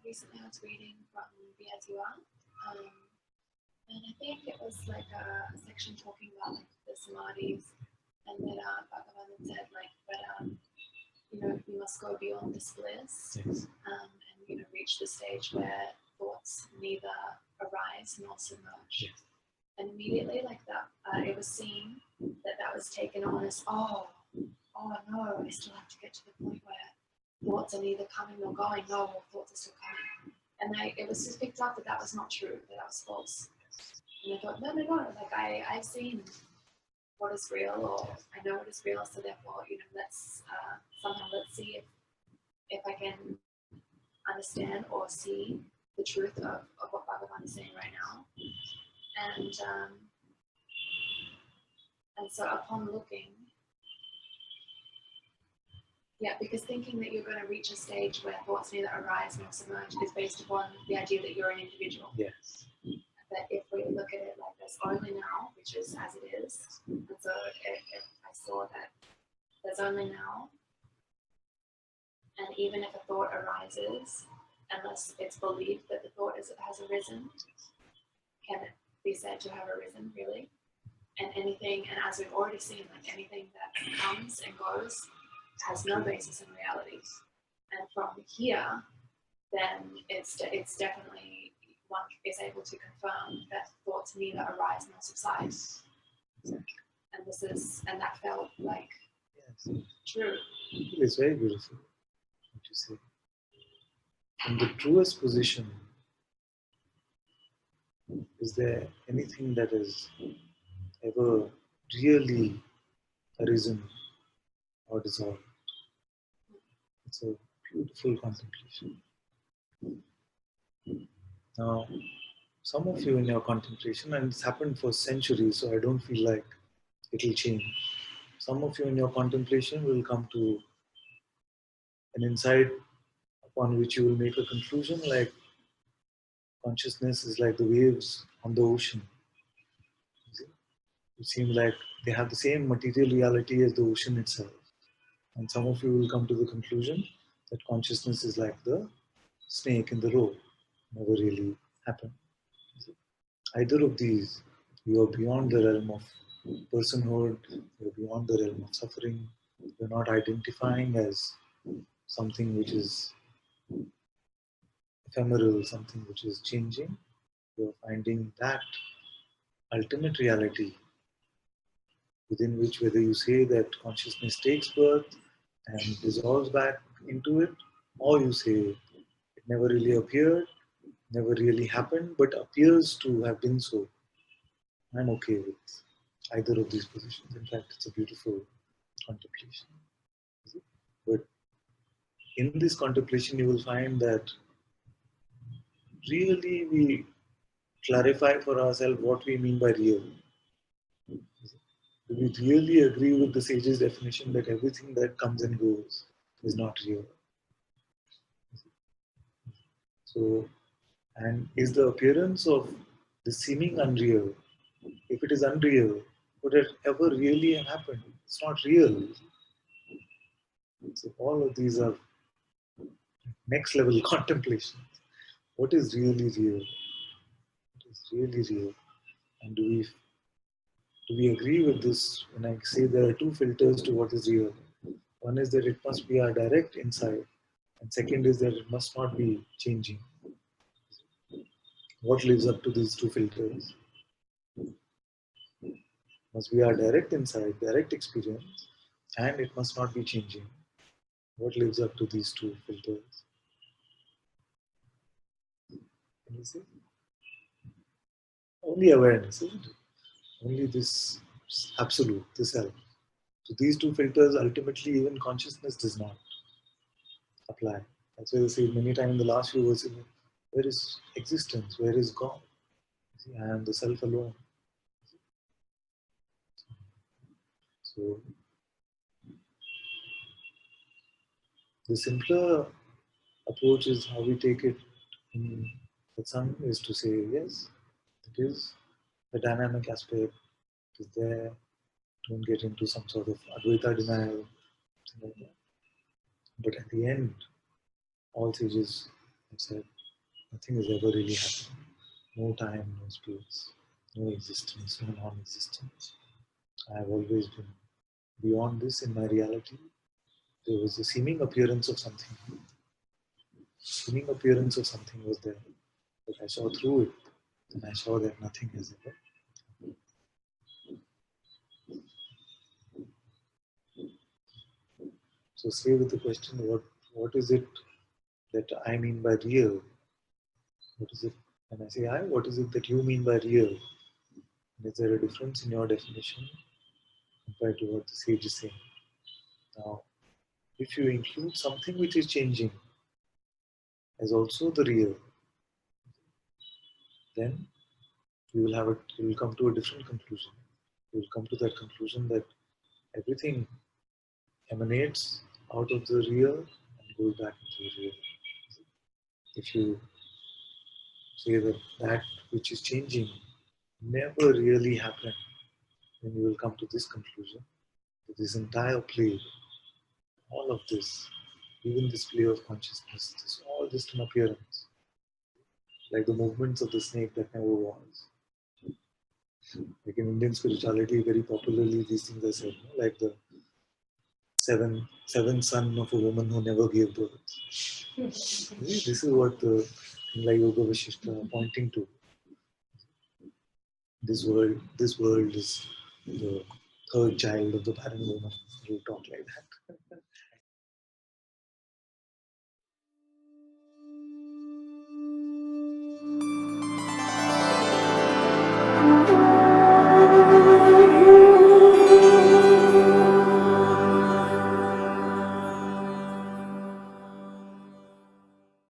recently I was reading from Be As You Are, and I think it was like a section talking about like the samadhis, and that Bhagavan had said like that you know, you must go beyond this bliss, Yes. and you know, reach the stage where thoughts neither arise nor submerge. Yes. And immediately, like that, it was seen that that was taken on as, oh no, I still have to get to the point where thoughts are neither coming nor going. No, thoughts are still coming. And it was just picked up that that was not true, that that was false. And I thought, no, like I've seen what is real, or I know what is real, so therefore, you know, let's see if I can understand or see the truth of what Bhagavan is saying right now. And so upon looking, yeah, because thinking that you're going to reach a stage where thoughts neither arise nor submerge is based upon the idea that you're an individual. Yes. But if we look at it like this, only now, which is as it is, and so if I saw that there's only now, and even if a thought arises, unless it's believed that the thought has arisen, can it be said to have arisen, really? And anything, and as we've already seen, like anything that comes and goes has no basis in reality. And from here, then it's definitely one is able to confirm that thoughts neither arise nor subside. And that felt like true. It's very beautiful what you say. In the truest position, is there anything that has ever really arisen or dissolved? It's a beautiful contemplation. Now, some of you in your contemplation, and it's happened for centuries, so I don't feel like it will change. Some of you in your contemplation will come to an insight upon which you will make a conclusion like consciousness is like the waves on the ocean. It seems like they have the same material reality as the ocean itself. And some of you will come to the conclusion that consciousness is like the snake in the rope, never really happened. Either of these, you are beyond the realm of personhood, you are beyond the realm of suffering, you're not identifying as something which is ephemeral, something which is changing. You're finding that ultimate reality within which, whether you say that consciousness takes birth and dissolves back into it, or you say it never really appeared, never really happened, but appears to have been so. I'm okay with either of these positions. In fact, it's a beautiful contemplation. But in this contemplation, you will find that really we clarify for ourselves what we mean by real. Do we really agree with the sage's definition that everything that comes and goes is not real? So, and is the appearance of the seeming unreal, if it is unreal, would it ever really have happened? It's not real. So all of these are next level contemplations. What is really real? What is really real? And do we agree with this when I say there are two filters to what is real? One is that it must be our direct insight, and second is that it must not be changing. What lives up to these two filters? Must be our direct insight, direct experience, and it must not be changing. What lives up to these two filters? Can you see? Only awareness, isn't it? Only this absolute, this self. So these two filters, ultimately, even consciousness does not apply. That's why they say many times in the last few verses, where is existence? Where is God? See, I am the self alone. So the simpler approach is how we take it in Satsang is to say, yes, it is the dynamic aspect is there. Don't get into some sort of Advaita denial, something like that. But at the end, all sages have said Nothing has ever really happened. No time, no space, no existence, no non-existence. I have always been beyond this in my reality. There was a seeming appearance of something. Seeming appearance of something was there, but I saw through it, and I saw that nothing has ever. So stay with the question: what is it that I mean by real? What is it? When I say I, what is it that you mean by real? And is there a difference in your definition compared to what the sage is saying? Now, if you include something which is changing as also the real, then you will come to a different conclusion. You will come to that conclusion that everything emanates out of the real and goes back into the real. If you say that that which is changing never really happened, then you will come to this conclusion that this entire play, all of this, even this play of consciousness, is all just an appearance, like the movements of the snake that never was. Like in Indian spirituality, very popularly these things are said, no? Like the seven son of a woman who never gave birth. This is what the thing like Yoga Vashishta are pointing to. This world is the third child of the barren woman. You talk like that.